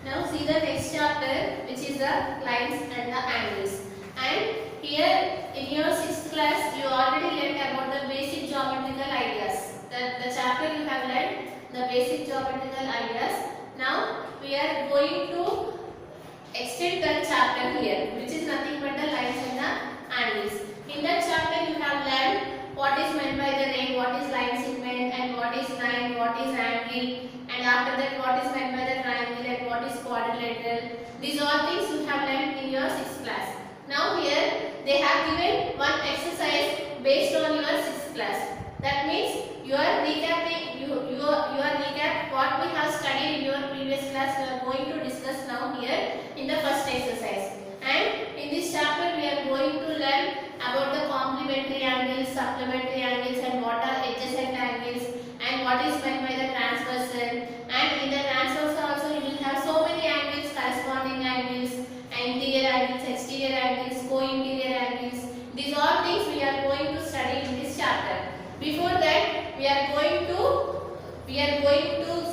Now see the next chapter, which is the lines and the angles. And here in your 6th class, you already learned about the basic geometrical ideas. The chapter you have learned the basic geometrical ideas. Now we are going to extend that chapter here, which is nothing but the lines and the angles. In that chapter, you have learned what is meant by the ray, what is line segment, and what is line, what is angle, and after that what is meant by the triangle and what is quadrilateral. These all things you have learned in your 6th class. Now here they have given one exercise based on your 6th class. That means you are recapping, you are recap what we have studied in your previous class. We are going to discuss now here in the first exercise. And in this chapter we are going to learn about the complementary angles, supplementary angles, and what are adjacent angles, and what is meant by the transversal. And in the transversal also you will have so many angles, corresponding angles, interior angles, exterior angles, co-interior angles. These all things we are going to study in this chapter. Before that, we are going to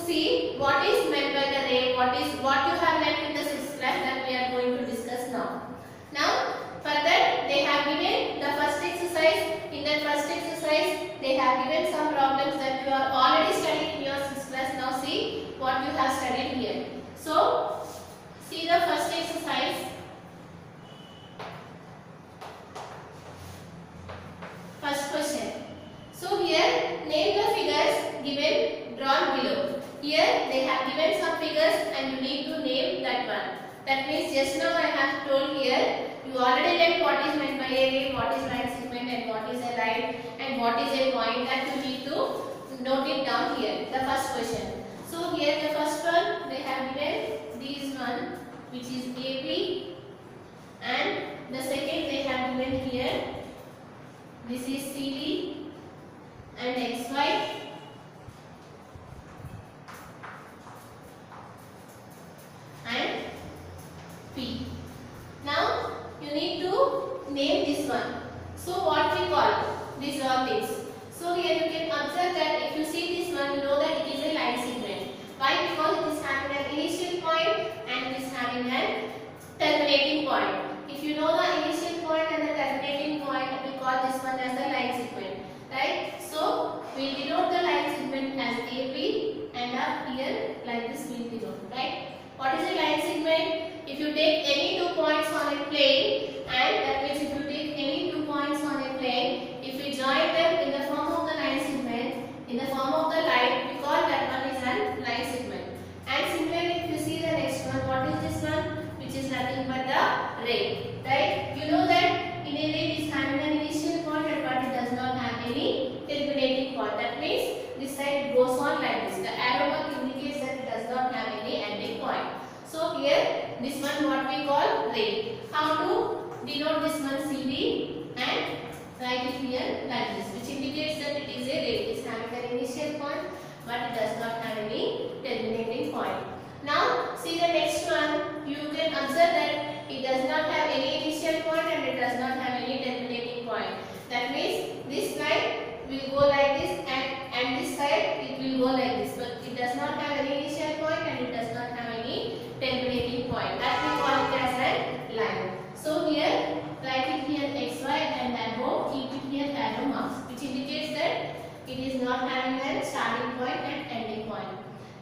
see what is meant by the ray, what you have learned in the 6th class, that we are going to discuss now. Now, for that they have given the first exercise. In that first exercise, they have given some problems that you are already studying in your 6th class. Now see what you have studied here. So, see the first exercise. First question. So here, name the figures given drawn below. Here they have given some figures and you need to name that one. That means just now I have told here, you already learned what is meant by a ray, what is line segment, and what is a line, and what is a point. That you need to note it down here. The first question. So here the first one they have given this one, which is AB, and the second they have given here, this is CD, and XY, and P. Now you need to name this one. So what we call these all things. So here you can observe that if you see this one, you know that it is a line segment. Why? Because it is having an initial point and it is having a terminating point. If you know the initial point and the terminating point, we call this one as the line segment, right? So we denote the line segment as AB, and up here like this we denote, right? What is a line segment? If you take any 2 points on a plane, and that means if you take any 2 points on a plane, if we join them in the form of the line segment, in the form of the line, we call that one is a line segment. And similarly, if you see the next one, what is this one? Which is nothing but the ray, right? You know that in a ray it is having an initial point, but it does not have any terminating point. That means this side goes on like this. The arrow mark indicates that it does not have any ending point. So here this one what we call ray. How to denote this one? CD and write it here like this, which indicates that it is a ray. It is having an initial point, but it does not have any terminating point. Now see the next one. You can observe that it does not have any initial point and it does not have any terminating point. That means this line will go like this, and this side it will go like this, but it does not have any initial point and it does not have any terminating point. That we call it as a line. So here write it here XY and above keep it here arrow marks, which indicates that it is not having a starting point and ending point.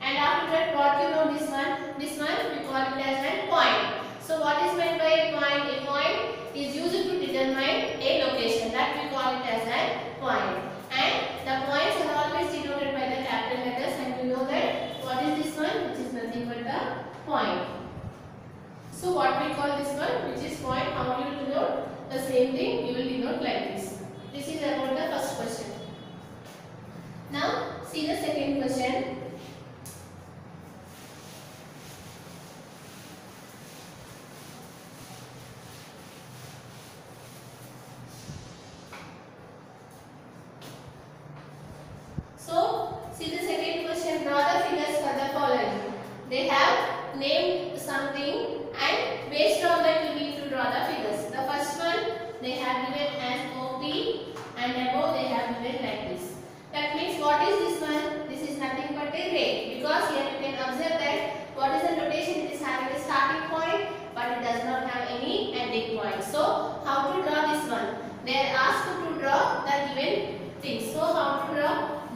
And after that, what you know this one? This one we call it as a point. So what is meant by a point? A point is used to determine a location. That we call it as a point. And the points are always denoted by the capital letters, and you know that what is this one? Which is nothing but the point. So what we call this one? Which is point. How you will denote? The same thing you will denote like this. This is about the first question. Now see the second question. So see the second question. Draw the figures for the following. They have named something, and based on that you need to draw the figures. The first one they have given as OP, and above they have given like this. That means what is this one? This is nothing but a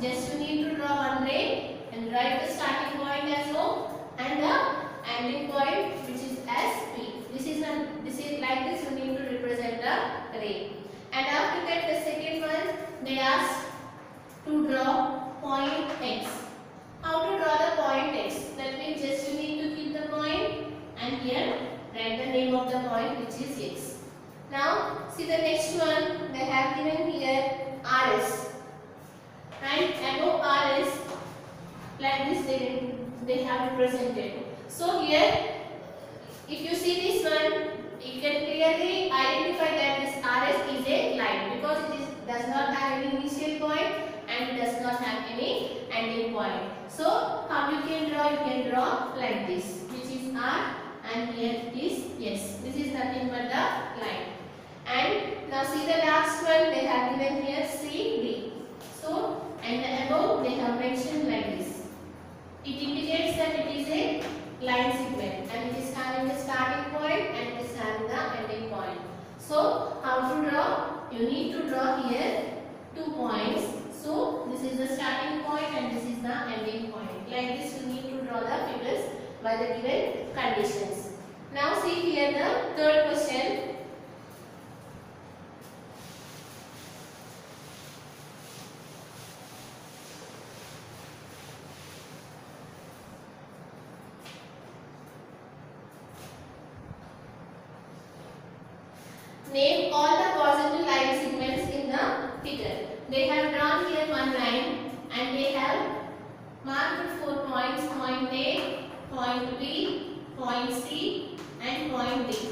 just you need to draw one ray and write the starting point as O and the ending point which is as P. This is like this you need to represent the ray. And after that the second one they ask to draw point X. How to draw the point X? That means just you need to keep the point and here write the name of the point which is X. Now see the next one they have given here RS. Right? Above RS like this they have represented. So here if you see this one you can clearly identify that this RS is a line because it does not have any initial point and it does not have any ending point. So how you can draw? You can draw like this, which is R and here it is S. This is nothing but the line. And now see the last one they have given here CD. So and above they have mentioned like this. It indicates that it is a line segment and it is having the starting point and it is having the ending point. So how to draw? You need to draw here 2 points. So this is the starting point and this is the ending point. Like this you need to draw the figures by the given conditions. Now see here the third question. Name all the possible line segments in the figure. They have drawn here one line and they have marked 4 points, point A, point B, point C and point D.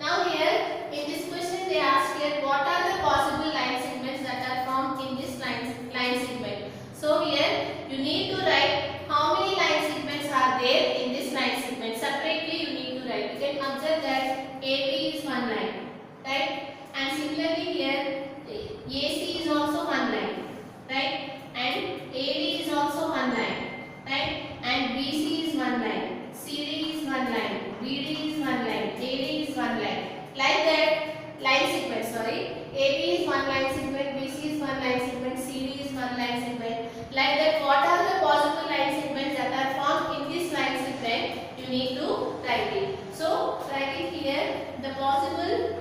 Now here in this question they ask here what are the possible line segments that are formed in this line segment. So here you need to write how many line segments are there in this line segment. Separately you need to write. You can observe that AB is one line, right? And similarly here AC is also one line, right? And AD is also one line, right? And BC is one line, CD is one line, BD is one line, AD is one line. Like that line segment, sorry. AB is one line segment, BC is one line segment, CD is one line segment. Like that what are the possible line segments that are formed in this line segment? You need to write it. So writing here the possible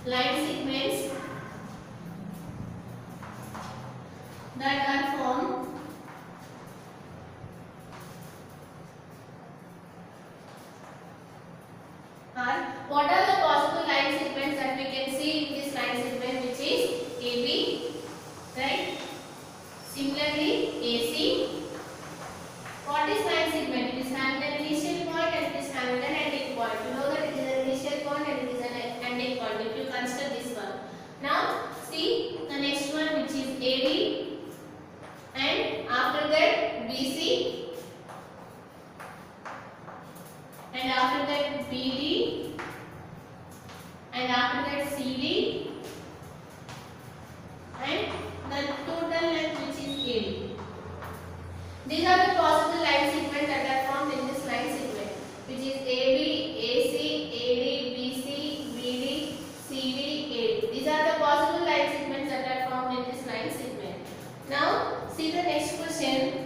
line segments that are formed are what are the possible line segments that we can see in this line segment which is AB, right? Similarly AC. What is line segment? It is having an initial point and it is having an ending point. You know that it is an initial point and it is an ending point if you consider this one. Now see the next one which is AD and after that BC and after that BD and after that CD and the total length which is AD. These are the possible line segments that are formed in this line segment which is AB, AC, AD, BC, BD, CD, AD. These are the possible line segments that are formed in this line segment. Now see the next question.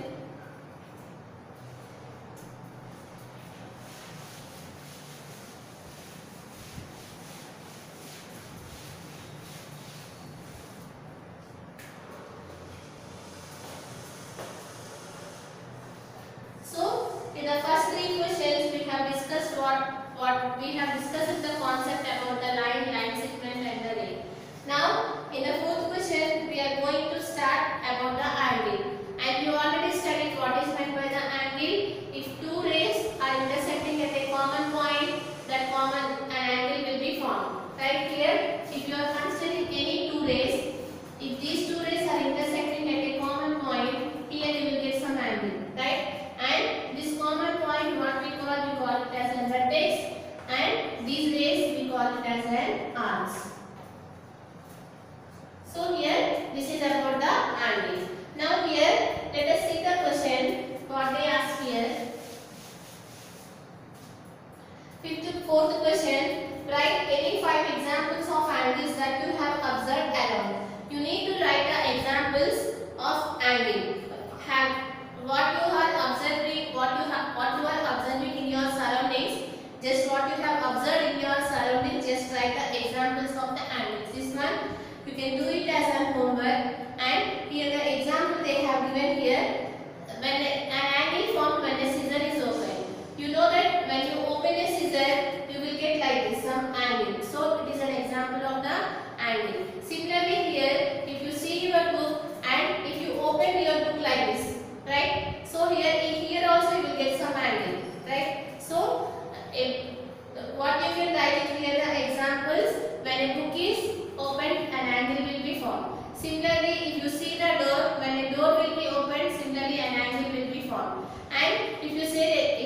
In the first 3 questions we have discussed what we have discussed the concept about the line segment and the ray. Now in the 4th question we are going to start about the angle, and you already studied what is meant by the angle. If 2 rays are intersecting at a common point, that common an angle will be formed. Right here if you are considering any 2 rays, if these 2 rays are intersecting at a common point, here you will get some angle, right? And this common point what we call it as a vertex, and these rays we call it And if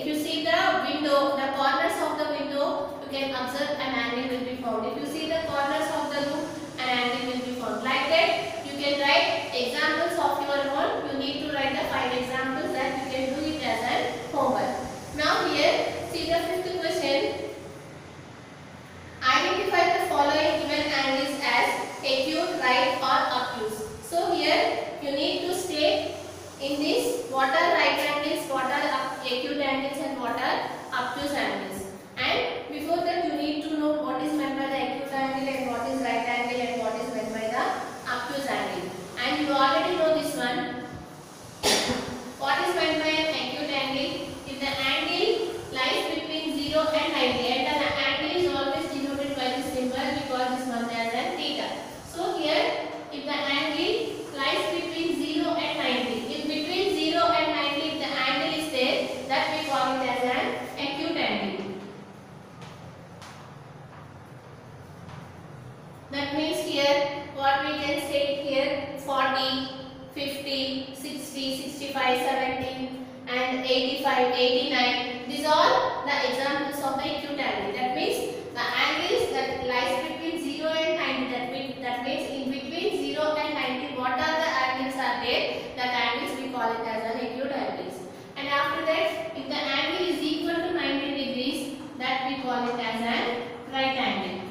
you see the window, the corners of the window, you can observe an angle will be found. If you see the corners of the room, an angle will be found. Like that, you can write examples of your own. You need to write the 5 examples that you can do it as an homework. Now here, see the fifth question. Identify the following given angles as acute, right or obtuse. So here, you need to state in this what are right angles, what are acute angles and what are obtuse angles. And before that you need to know what is meant by the acute angle and what is right angle and what is meant by the obtuse angle. And you already know this one. What is meant by an acute angle? If the angle lies between 0 and 90 and the angle is always denoted by this symbol because this one as an theta. So here if the angle lies between 0 and 90, if between 0 and 90 if the angle is there, that we call it as an acute angle. That means here what we can say here 40, 50, 60, 65, 70 and 85, 89. These are all the examples of the acute angle. That means the angles that lies between 0 and 90. That means in between 0 and 90 what are the angles are there? That angles we call it as an acute angles. And after that if the angle is equal to 90 degrees, that we call it as an right angle.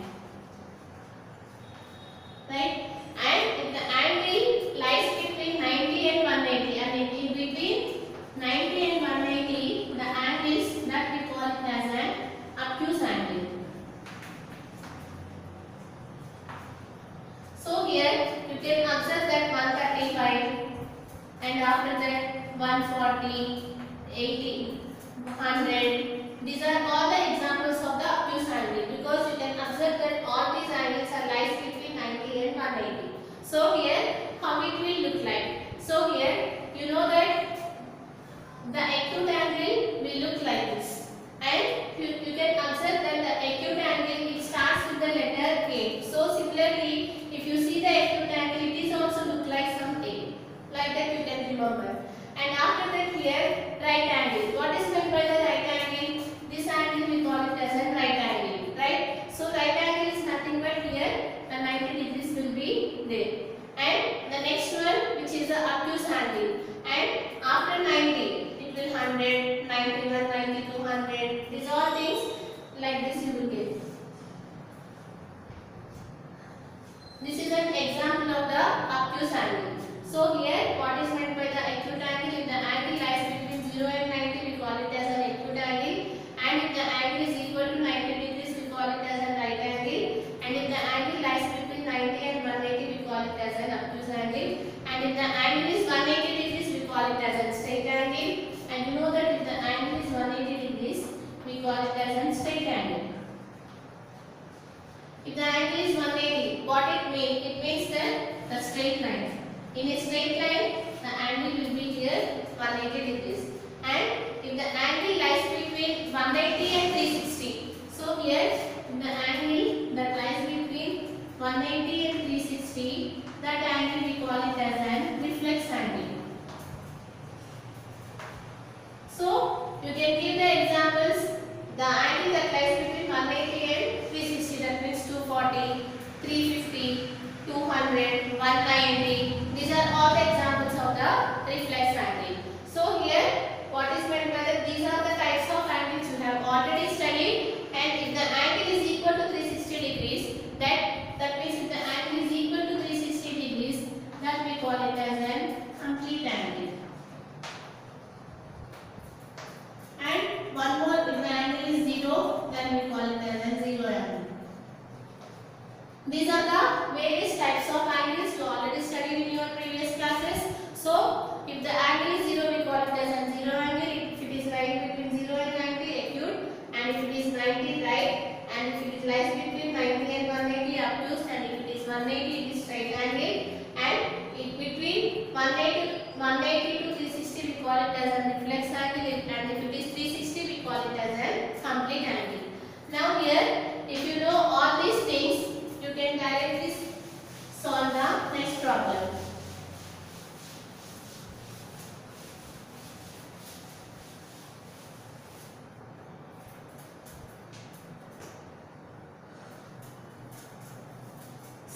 Right? And if the angle lies between 90 and 180 and in between 90 and 180 the angles, that we call it as an obtuse angle. So here you can observe that 135 and after that 140, 80, 100. These are all the examples of the obtuse angle because you can observe that all these angles are lies between 90 and 180. So here how it will look like. So here you know that the acute angle will look like this. And you can observe that the acute angle it starts with the letter A. So similarly if you see the acute angle it is also look like some A. Like that you can remember. And after that here right angle. What is meant by the right angle? This angle we call it as a right angle. Right? So right angle is nothing but here the 90 degrees will be there. And the next one which is the obtuse angle. And after 90 it will 100, 91, 92, 100. These are things like this you will get. This is an example of the obtuse angle. So here what is meant by the acute angle? If the angle lies between 0 and 90 we call it as an acute angle. And if the angle is equal to 90 degrees we call it as a right angle. And if the angle lies between 90 and 180 we call it as an obtuse angle. And if the angle is 180 degrees we call it as a straight angle. And you know that if the angle is 180 degrees we call it as a straight angle. If the angle is 180, what it means? It means that the straight line. In a straight line, the angle will be here 180 degrees. And if the angle lies between 180 and 360, so here the angle that lies between 180 and 360, that angle we call it as an reflex angle. So you can give the examples. The angle that lies between 180 and 360, that means 240, 350, 200, 190. These are all the examples of the reflex angle. So here what is meant by that? These are the types of angles you have already studied. And if the angle is equal to 360 degrees, that means if the angle is equal to 360 degrees, that we call it as an complete angle. And one more, if the angle is 0, then we call it as a zero angle. These are the various types of angles you already studied in your previous classes. So, if the angle is 0, we call it as a zero angle. If it is lying between 0 and 90, acute. And if it is 90, right. And if it lies between 90 and 180, obtuse. And if it is 180, it is straight angle. And if between 180 to 360, we call it as a reflex angle. And if it is 360, we call it as a complete angle. Now here, if you know all these things, you can directly solve the next problem.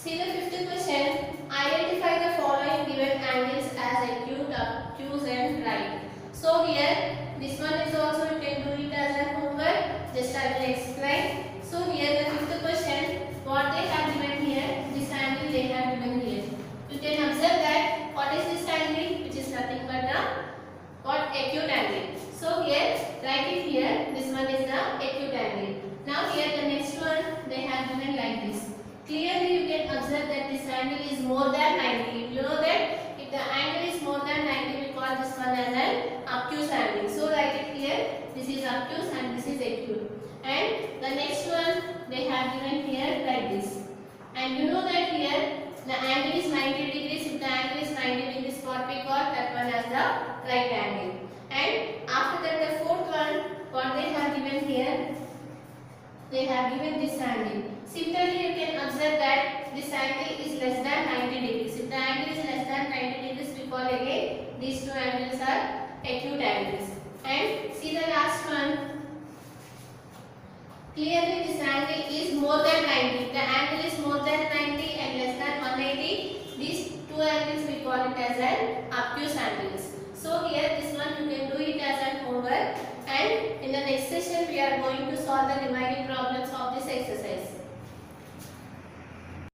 See the fifth question. Identify the following given angles as acute, obtuse and right. So here this one is also you can do it as a homework. Just I will explain. So here the fifth question. What they have given here, this angle they have given here. You can observe that what is this angle, which is nothing but the what acute angle. So here write it here. This one is the acute angle. Now here the next one they have given like this. Clearly you can observe that this angle is more than 90. You know that if the angle is more than 90, we call this one as an obtuse angle. So write it here. This is obtuse and this is acute. And the next one they have given here like this. And you know that here the angle is 90 degrees. If the angle is 90 degrees, what we call that one as the right angle. And after that the fourth one, what they have given here, they have given this angle. Similarly, you can observe that this angle is less than 90 degrees. If the angle is less than 90 degrees, we call again these two angles are acute angles. And see the last one. Clearly, this angle is more than 90. The angle is more than 90 and less than 180. These two angles we call it as an obtuse angles. So here this one you can do it as an homework. And in the next session we are going to solve the remaining problems of this exercise.